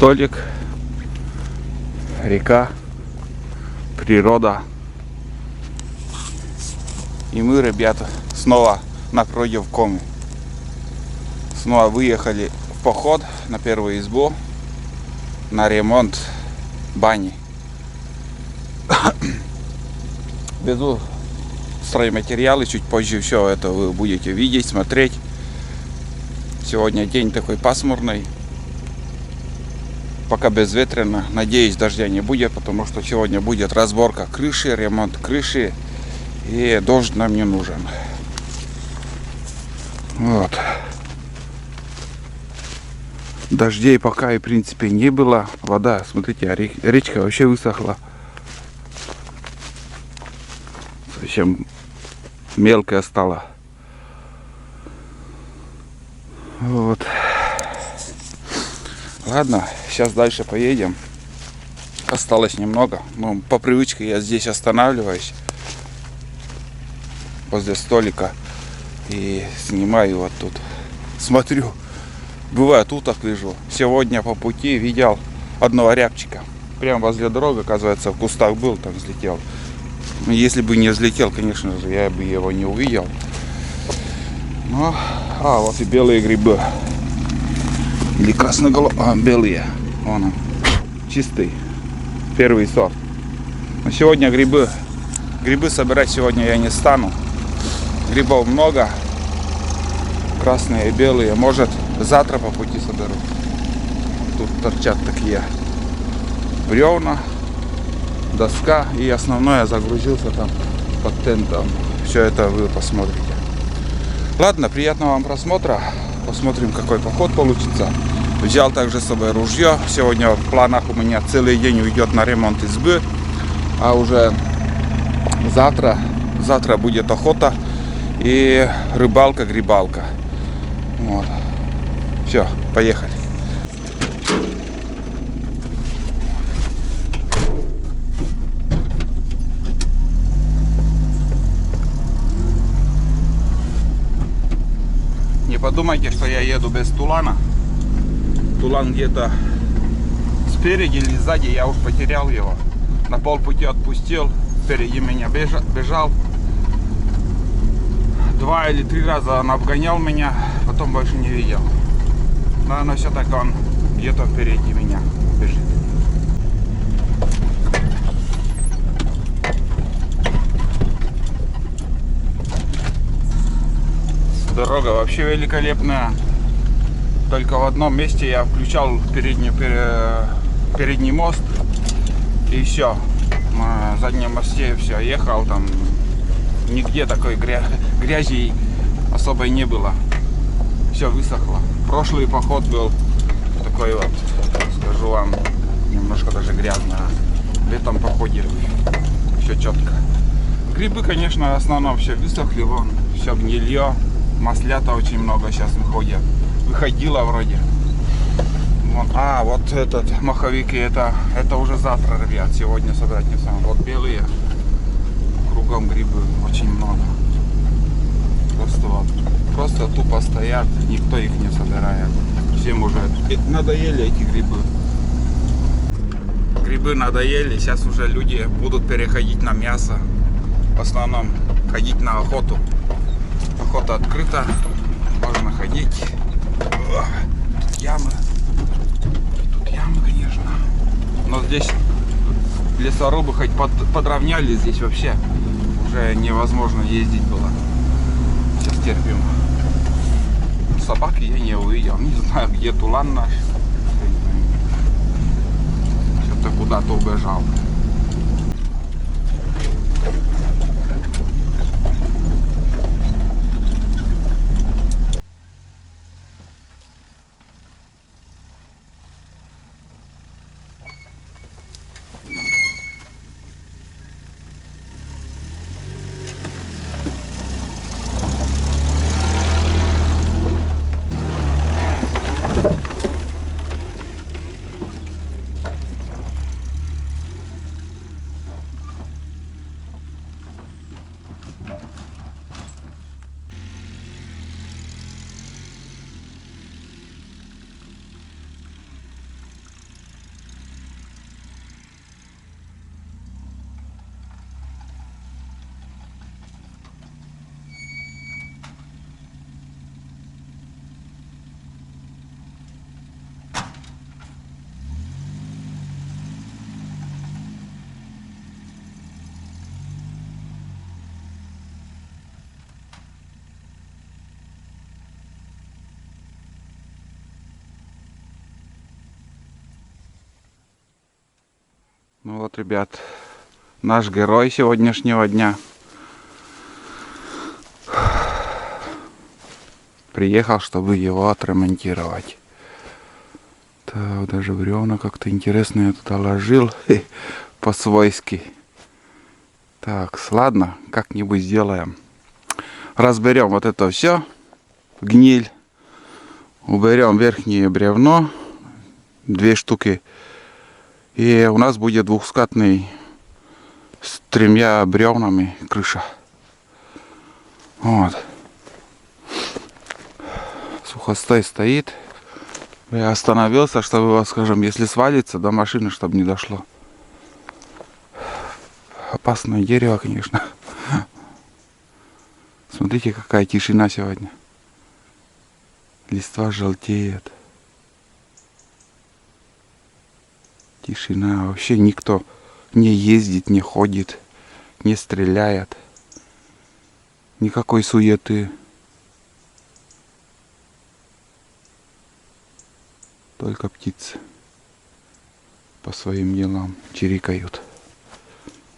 столик, река, природа. И мы, ребята, снова напротив Коми. Снова выехали в поход на первую избу, на ремонт бани. Везу стройматериалы, чуть позже все это вы будете видеть, смотреть. Сегодня день такой пасмурный, пока безветренно. Надеюсь, дождя не будет, потому что сегодня будет разборка крыши, ремонт крыши, и дождь нам не нужен. Вот. Дождей пока и в принципе не было. Вода, смотрите, речка вообще высохла. Совсем мелкая стала. Вот. Ладно, сейчас дальше поедем. Осталось немного. Но по привычке я здесь останавливаюсь. Возле столика. И снимаю вот тут. Смотрю. Бывает, уток лежу. Сегодня по пути видел одного рябчика. Прямо возле дороги, оказывается, в кустах был, там взлетел. Если бы не взлетел, конечно же, я бы его не увидел. Но, вот и белые грибы. Или красноголовые. Белые. Вон он. Чистый. Первый сорт. Но сегодня грибы собирать сегодня я не стану. Грибов много. Красные и белые. Может, завтра по пути соберу. Тут торчат такие бревна, доска. И основное, загрузился там под тентом. Все это вы посмотрите. Ладно, приятного вам просмотра. Посмотрим, какой поход получится. Взял также с собой ружье. Сегодня в планах у меня целый день уйдет на ремонт избы. А уже завтра будет охота и рыбалка-грибалка. Вот. Все, поехали. Не подумайте, что я еду без тулана. Тулан где-то спереди или сзади, я уж потерял его. На полпути отпустил, впереди меня бежал. 2 или 3 раза он обгонял меня, потом больше не видел. Но все так он где-то впереди меня бежит. Дорога вообще великолепная. Только в одном месте я включал передний мост. И все. На заднем мосте все, ехал там. Нигде такой грязи особой не было. Все высохло. Прошлый поход был такой вот, скажу вам, немножко даже грязно. В этом походе все четко. Грибы, конечно, в основном все высохли, вон, все гнилье. Маслята очень много сейчас выходило вроде. Вон, вот этот маховик, это уже завтра, ребят. Сегодня собрать не сам. Вот белые. Кругом грибы очень много. Просто тупо стоят, никто их не собирает. Всем уже надоели эти грибы. Грибы надоели, сейчас уже люди будут переходить на мясо. В основном ходить на охоту. Охота открыта, можно ходить. Тут ямы. Тут ямы, конечно. Но здесь лесорубы хоть подровняли, здесь вообще уже невозможно ездить было. Сейчас терпим. Собаки я не увидел. Не знаю, где тулан наш. Что-то куда-то убежал. Ну вот, ребят, наш герой сегодняшнего дня приехал, чтобы его отремонтировать. Так, даже бревна как-то интересно я туда ложил по-свойски. Так, ладно, как-нибудь сделаем. Разберем вот это все, гниль. Уберем верхнее бревно, 2 штуки. И у нас будет двухскатный с 3 бревнами крыша. Вот. Сухостой стоит. Я остановился, чтобы, скажем, если свалится, до машины, чтобы не дошло. Опасное дерево, конечно. Смотрите, какая тишина сегодня. Листва желтеет. Тишина. Вообще никто не ездит, не ходит, не стреляет. Никакой суеты. Только птицы по своим делам чирикают.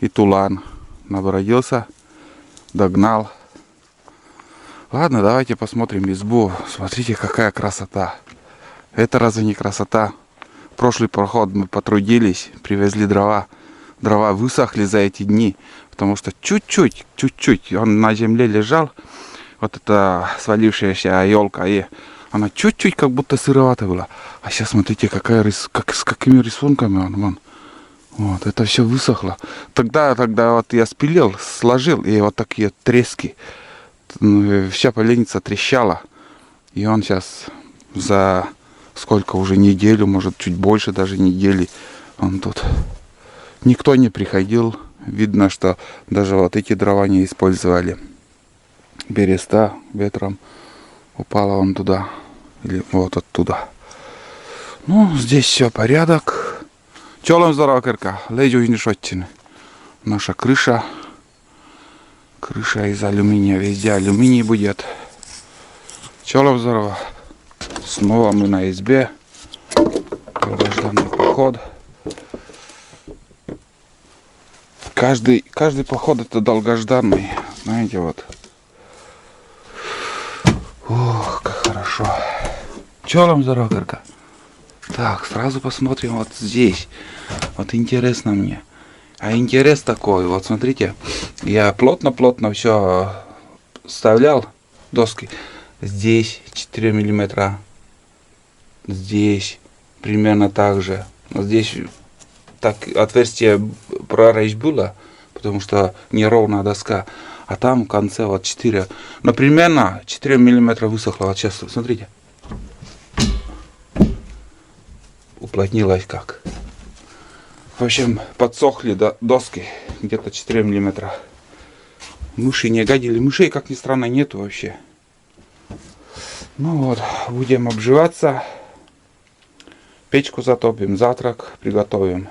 И тулан набродился, догнал. Ладно, давайте посмотрим избу. Смотрите, какая красота. Это разве не красота? Прошлый проход мы потрудились, привезли дрова. Дрова высохли за эти дни, потому что чуть-чуть он на земле лежал. Вот эта свалившаяся елка, и она чуть-чуть как будто сыровата была. А сейчас смотрите, с какими рисунками он, вон. Вот, это все высохло. Тогда вот я спилил, сложил, и вот такие трески. Вся поленница трещала. И он сейчас за сколько уже, неделю, может чуть больше даже недели, он тут. Никто не приходил. Видно, что даже вот эти дрова не использовали. Береста ветром упала он туда. Или вот оттуда. Ну, здесь все порядок. Чолом здорово, Кирка. Ледь не шотчины. Наша крыша. Крыша из алюминия. Везде алюминий будет. Чолом здорово. Снова мы на избе. Долгожданный поход. Каждый поход это долгожданный. Знаете, вот. Ох, как хорошо. Чё вам здорово, Кирка? Так, сразу посмотрим вот здесь. Вот интересно мне. А интерес такой, вот смотрите, я плотно все вставлял доски. Здесь 4 миллиметра. Здесь примерно так же. Здесь так отверстие прорезь было, потому что неровная доска. А там в конце вот 4. Но примерно 4 миллиметра высохло. Вот сейчас, смотрите. Уплотнилось как. В общем, подсохли доски. Где-то 4 миллиметра. Мыши не гадили. Мышей, как ни странно, нету вообще. Ну вот, будем обживаться. Печку затопим, завтрак приготовим.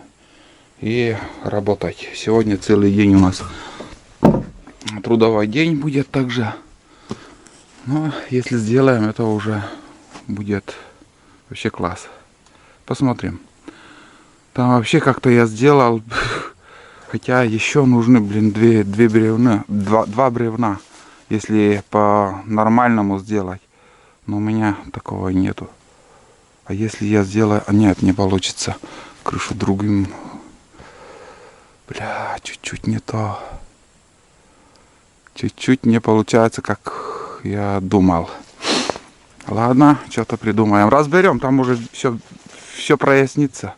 И работать. Сегодня целый день у нас трудовой день будет также. Но если сделаем, это уже будет вообще класс. Посмотрим. Там вообще как-то я сделал. Хотя еще нужны, блин, два бревна. Если по-нормальному сделать. Но у меня такого нету. А если я сделаю... нет, не получится. Крышу другим. Бля, чуть-чуть не то. Чуть-чуть не получается, как я думал. Ладно, что-то придумаем. Разберем, там уже все прояснится.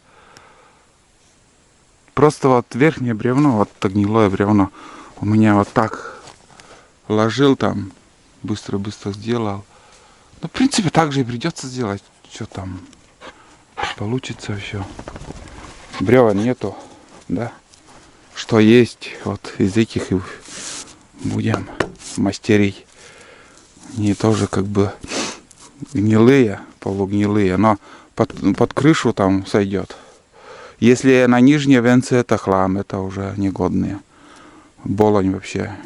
Просто вот верхнее бревно, вот это гнилое бревно, у меня вот так ложил там, быстро сделал. Ну, в принципе, так же и придется сделать. Что там получится все. Бревен нету, да. Что есть, вот из этих и будем мастерить. Они тоже как бы гнилые, полугнилые, но под крышу там сойдет. Если на нижние венцы, это хлам, это уже негодные. Болонь вообще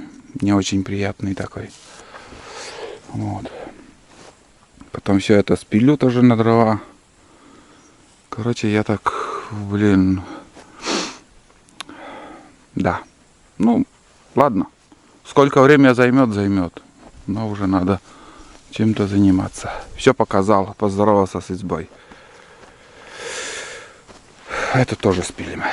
не очень приятный такой. Вот. Потом все это спилю тоже на дрова. Короче, я так, блин, Да. Ну, ладно. Сколько время займет, займет. Но уже надо чем-то заниматься. Все показал, поздоровался с избой. Это тоже спилим.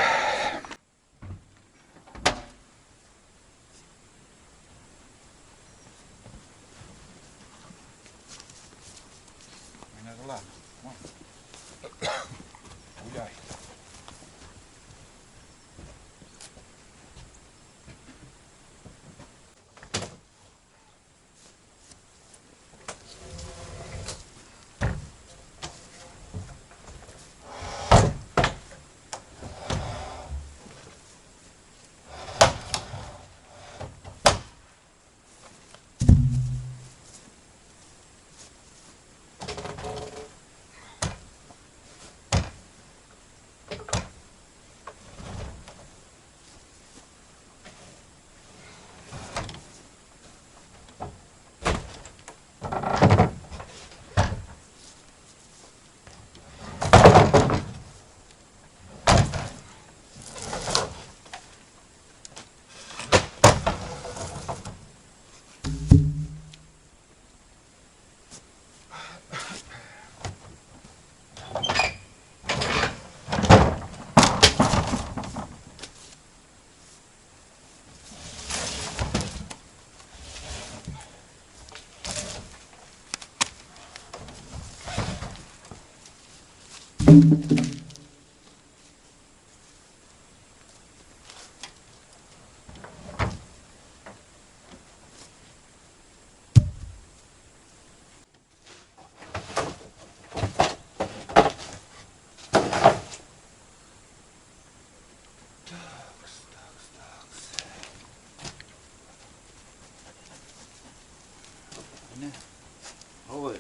Гуляй.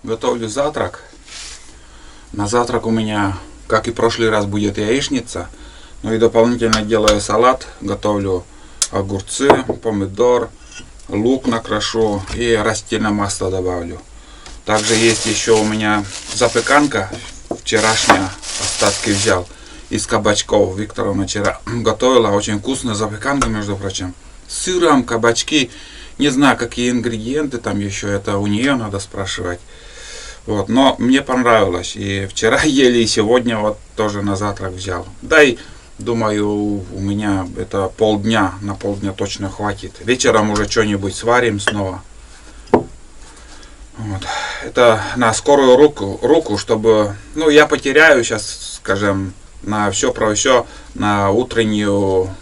готовлю завтрак. На завтрак у меня, как и в прошлый раз, будет яичница. Ну и дополнительно делаю салат. Готовлю огурцы, помидор, лук накрошу и растительное масло добавлю. Также есть еще у меня запеканка. Вчерашняя остатки взял из кабачков. Викторовна вчера готовила. Очень вкусная запеканка, между прочим. С сыром, кабачки. Не знаю, какие ингредиенты там еще. Это у нее надо спрашивать. Вот, но мне понравилось. И вчера ели, и сегодня вот тоже на завтрак взял. Да и думаю, у меня это полдня. На полдня точно хватит. Вечером уже что-нибудь сварим снова. Вот. Это на скорую руку, чтобы... Ну, я потеряю сейчас, скажем, на все про все, на утреннюю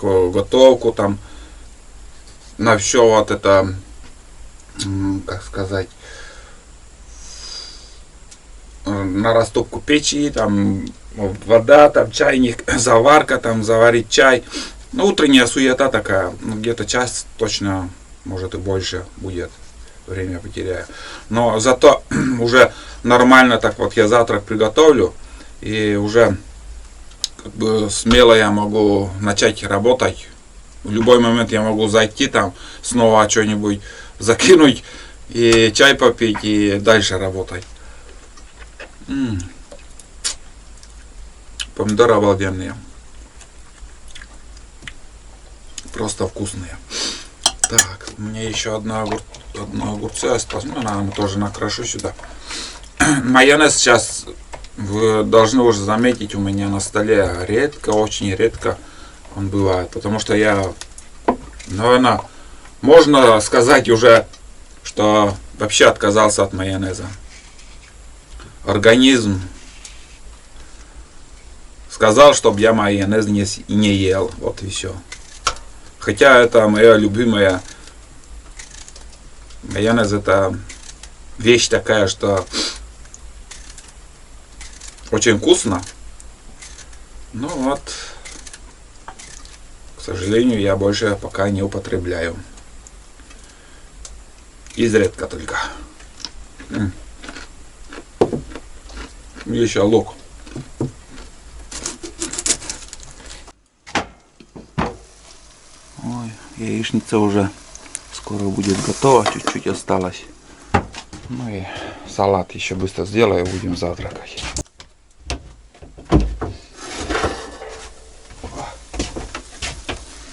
готовку, там, на все вот это, как сказать, на растопку печи, там, вода, там, чайник, заварка, там, заварить чай. Ну, утренняя суета такая, ну, где-то час точно, может и больше будет. Время потеряю. Но зато уже нормально так вот я завтрак приготовлю. И уже как бы смело я могу начать работать. В любой момент я могу зайти там, снова что-нибудь закинуть, и чай попить, и дальше работать. Помидоры обалденные. Просто вкусные. Так, у меня еще одно огурцы осталось. Ну, наверное, тоже накрошу сюда. Майонез сейчас, вы должны уже заметить, у меня на столе редко, очень редко он бывает. Потому что я, наверное, можно сказать уже, что вообще отказался от майонеза. Организм сказал, чтобы я майонез не ел. Вот и все. Хотя это моя любимая. Майонез это вещь такая, что очень вкусно. Ну вот, к сожалению, я больше пока не употребляю. Изредка только. Еще лук. Ой, яичница уже скоро будет готова, чуть-чуть осталось. Ну и салат еще быстро сделаю, будем завтракать.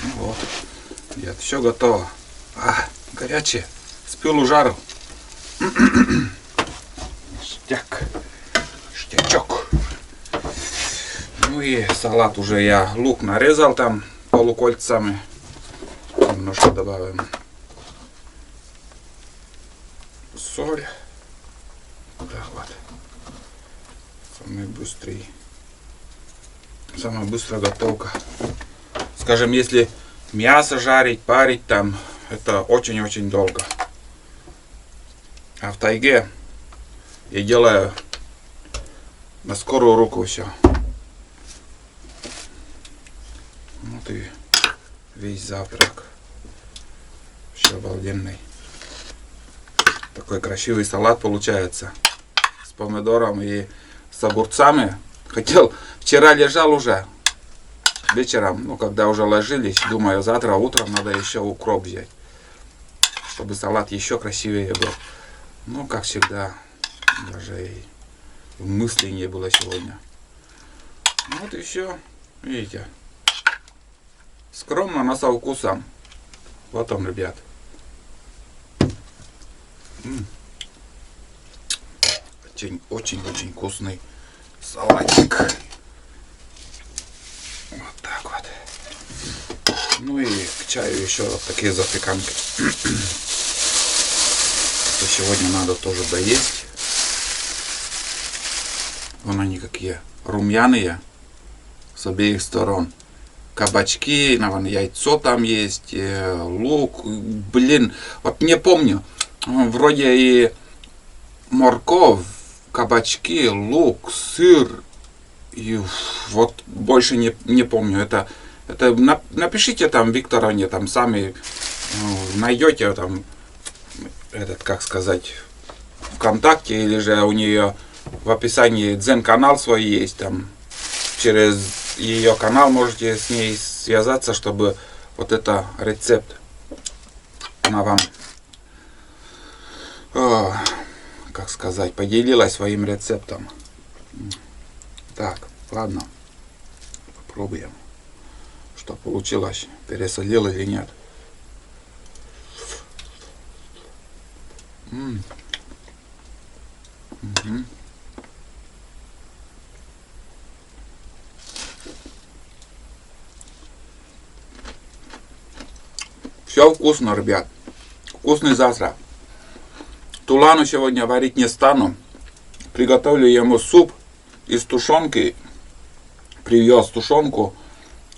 Ну вот, нет, все готово. Горячее, с пылу жару. Ништяк, ништячок. Ну и салат уже я лук нарезал там полукольцами. Немножко добавим соль. Так вот. Самая быстрая готовка. Скажем, если мясо жарить, парить там, это очень-очень долго. А в тайге я делаю на скорую руку все. Вот и весь завтрак. Все обалденный. Такой красивый салат получается. С помидором и с огурцами. Хотел, вчера лежал уже. Вечером, ну когда уже ложились, думаю, завтра утром надо еще укроп взять. Чтобы салат еще красивее был. Ну, как всегда, даже и в мысли не было сегодня. Вот и все. Видите. Скромно, но со вкусом. Вот он, ребят. Очень-очень вкусный салатик. Вот так вот. Ну и к чаю еще вот такие запеканки. Сегодня надо тоже доесть. Вон они какие румяные с обеих сторон. Кабачки, наверное, яйцо там есть, лук. Блин, вот не помню. Вроде и морковь, кабачки, лук, сыр. И вот больше не помню. Это напишите там Викторовне, там сами найдете там этот, как сказать, ВКонтакте, или же у нее в описании Дзен-канал свой есть. Там через ее канал можете с ней связаться, чтобы вот это рецепт она вам, как сказать, поделилась своим рецептом. Так, ладно, попробуем, что получилось, пересолил или нет. Все вкусно, ребят. Вкусный завтрак. Тулану сегодня варить не стану. Приготовлю ему суп из тушенки. Привез тушенку.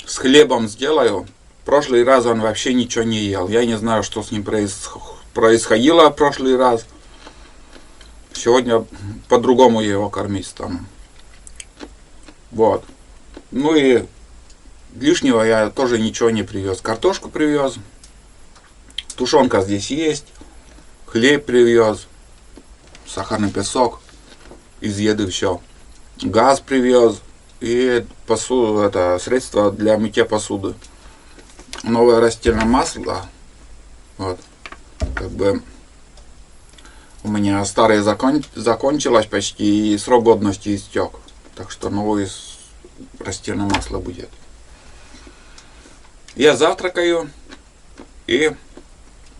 С хлебом сделаю. В прошлый раз он вообще ничего не ел. Я не знаю, что с ним происходило в прошлый раз. Сегодня по-другому его кормить стану. Вот. Ну и лишнего я тоже ничего не привез. Картошку привез. Тушенка здесь есть. Хлеб привез. Сахарный песок. Из еды все. Газ привез. И посуду, это средство для мытья посуды. Новое растительное масло. Вот. Как бы у меня старое закончилось почти, и срок годности истек. Так что новое растительное масло будет. Я завтракаю и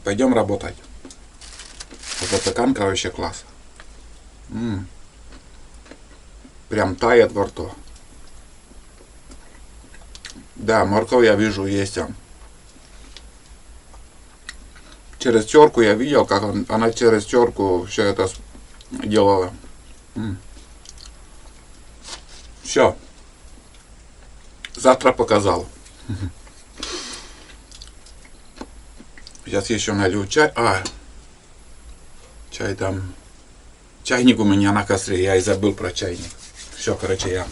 пойдем работать. Запеканка вообще класс. Прям тает во рту. Да, морковь я вижу есть. Через терку я видел, как она через терку все это делала. Все. Завтра показал. Сейчас еще налью чай. Чай там. Чайник у меня на костре. Я и забыл про чайник. Все, короче, я